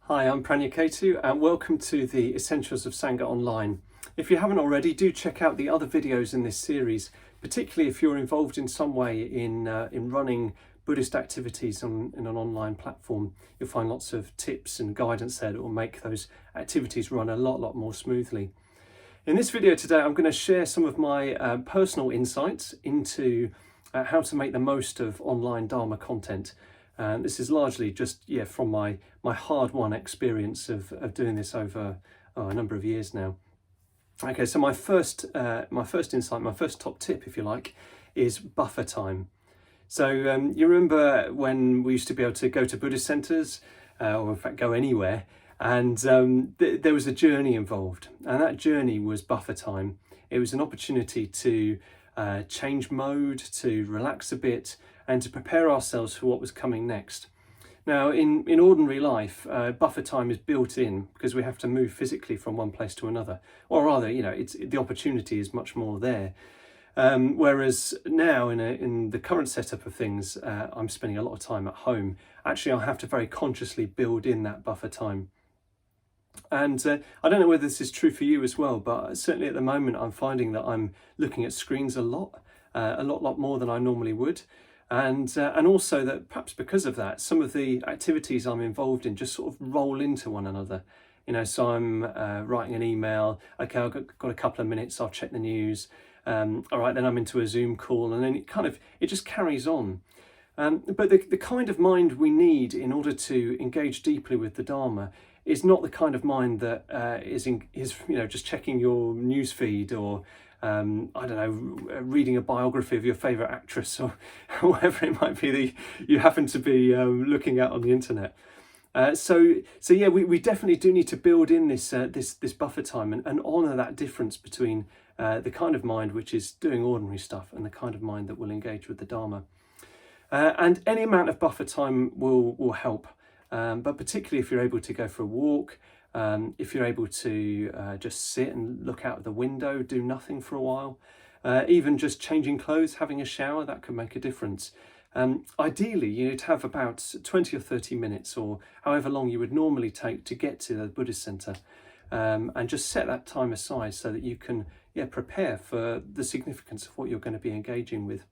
Hi, I'm Prajnaketu and welcome to the Essentials of Sangha Online. If you haven't already, do check out the other videos in this series, particularly if you're involved in some way in running Buddhist activities in an online platform. You'll find lots of tips and guidance there that will make those activities run a lot more smoothly. In this video today, I'm going to share some of my personal insights into how to make the most of online Dharma content. And this is largely just from my hard-won experience of doing this over a number of years now. Okay, so my first insight, my first top tip, if you like, is buffer time. So you remember when we used to be able to go to Buddhist centres, or in fact go anywhere, and there was a journey involved, and that journey was buffer time. It was an opportunity to change mode, to relax a bit, and to prepare ourselves for what was coming next. Now, in ordinary life, buffer time is built in because we have to move physically from one place to another, or rather, the opportunity is much more there. Whereas now, in the current setup of things, I'm spending a lot of time at home. Actually, I'll have to very consciously build in that buffer time. And I don't know whether this is true for you as well, but certainly at the moment, I'm finding that I'm looking at screens a lot more than I normally would. And also that perhaps because of that, some of the activities I'm involved in just sort of roll into one another. So I'm writing an email. Okay, I've got a couple of minutes. I'll check the news. All right, then I'm into a Zoom call, and then it just carries on. But the kind of mind we need in order to engage deeply with the Dharma is not the kind of mind that is just checking your news feed or reading a biography of your favourite actress or whatever it might be that you happen to be looking at on the internet. We definitely do need to build in this buffer time and honour that difference between the kind of mind which is doing ordinary stuff and the kind of mind that will engage with the Dharma. And any amount of buffer time will help, but particularly if you're able to go for a walk, if you're able to just sit and look out the window, do nothing for a while, even just changing clothes, having a shower, that could make a difference. Ideally, you'd have about 20 or 30 minutes or however long you would normally take to get to the Buddhist centre, and just set that time aside so that you can prepare for the significance of what you're going to be engaging with.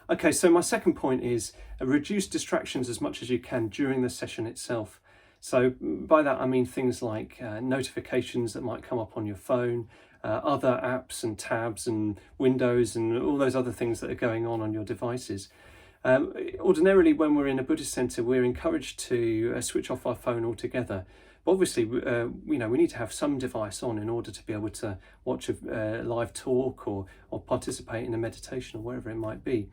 Okay, so my second point is reduce distractions as much as you can during the session itself. So by that I mean things like notifications that might come up on your phone, other apps and tabs and windows and all those other things that are going on your devices. Ordinarily, when we're in a Buddhist centre, we're encouraged to switch off our phone altogether. But obviously, we need to have some device on in order to be able to watch a live talk or participate in a meditation or wherever it might be.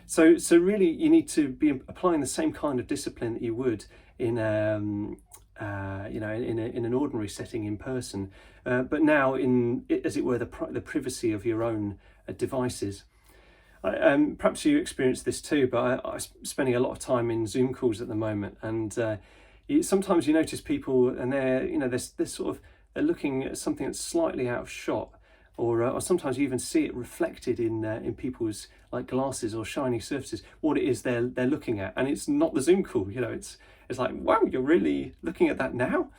So really, you need to be applying the same kind of discipline that you would in an ordinary setting in person, but now in, as it were, the privacy of your own devices. Perhaps you experience this too, but I'm spending a lot of time in Zoom calls at the moment, and sometimes you notice people and they're looking at something that's slightly out of shot. Or sometimes you even see it reflected in people's like glasses or shiny surfaces, what it is they're looking at, and it's not the Zoom call. It's like, wow, you're really looking at that now?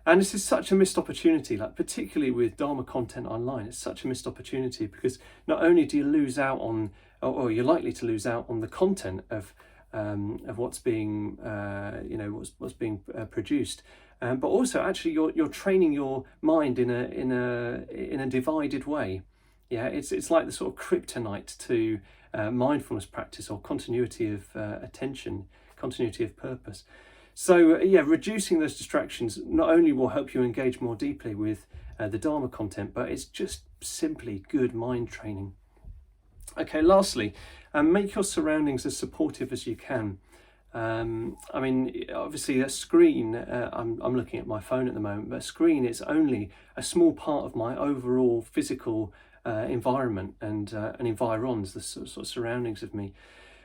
And this is such a missed opportunity, like particularly with Dharma content online. It's such a missed opportunity because not only do you lose out on, or you're likely to lose out on the content of what's being what's being produced. But also, actually, you're training your mind in a divided way. Yeah, it's like the sort of kryptonite to mindfulness practice or continuity of attention, continuity of purpose. So reducing those distractions not only will help you engage more deeply with the Dharma content, but it's just simply good mind training. Okay, lastly, make your surroundings as supportive as you can. Obviously a screen, I'm looking at my phone at the moment, but a screen is only a small part of my overall physical environment and environs, the sort of surroundings of me.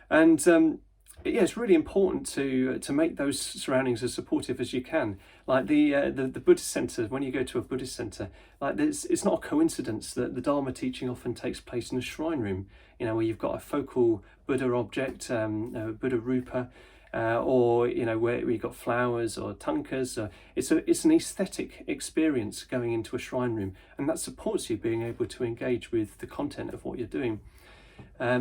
And it's really important to make those surroundings as supportive as you can. Like the Buddhist centre, when you go to a Buddhist centre, it's not a coincidence that the Dharma teaching often takes place in a shrine room, where you've got a focal Buddha object, Buddha Rupa, or where you've got flowers or tankas. It's an aesthetic experience going into a shrine room, and that supports you being able to engage with the content of what you're doing.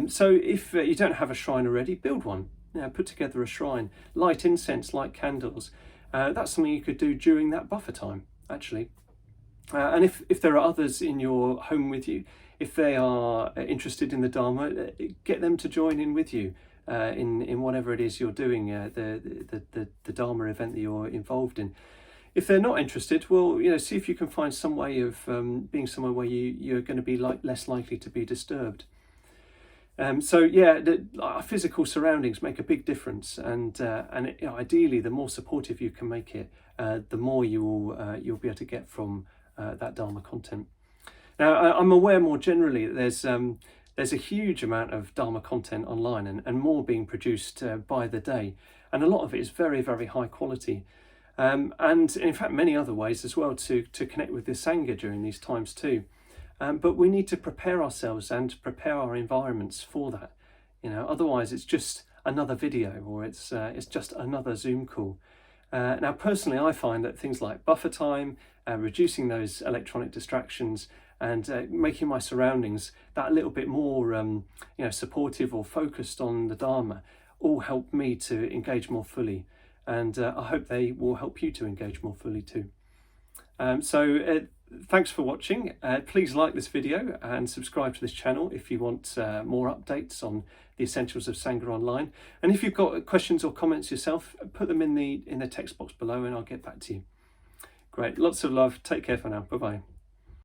So if you don't have a shrine already, build one. Put together a shrine, light incense, light candles. That's something you could do during that buffer time, actually. And if there are others in your home with you, if they are interested in the Dharma, get them to join in with you in whatever it is you're doing, the Dharma event that you're involved in. If they're not interested, well, see if you can find some way of being somewhere where you're going to be less likely to be disturbed. Our physical surroundings make a big difference, and ideally, the more supportive you can make it, the more you'll be able to get from that Dharma content. Now, I'm aware more generally that there's a huge amount of Dharma content online, and more being produced by the day, and a lot of it is very, very high quality, and in fact many other ways as well to connect with the Sangha during these times too. But we need to prepare ourselves and prepare our environments for that. Otherwise it's just another video, or it's just another Zoom call. Now, personally, I find that things like buffer time, reducing those electronic distractions, and making my surroundings that little bit more, supportive or focused on the Dharma, all help me to engage more fully. And I hope they will help you to engage more fully too. Thanks for watching. Please like this video and subscribe to this channel if you want more updates on the Essentials of Sangha Online. And if you've got questions or comments yourself, put them in the text box below and I'll get back to you. Great, lots of love. Take care for now. Bye-bye.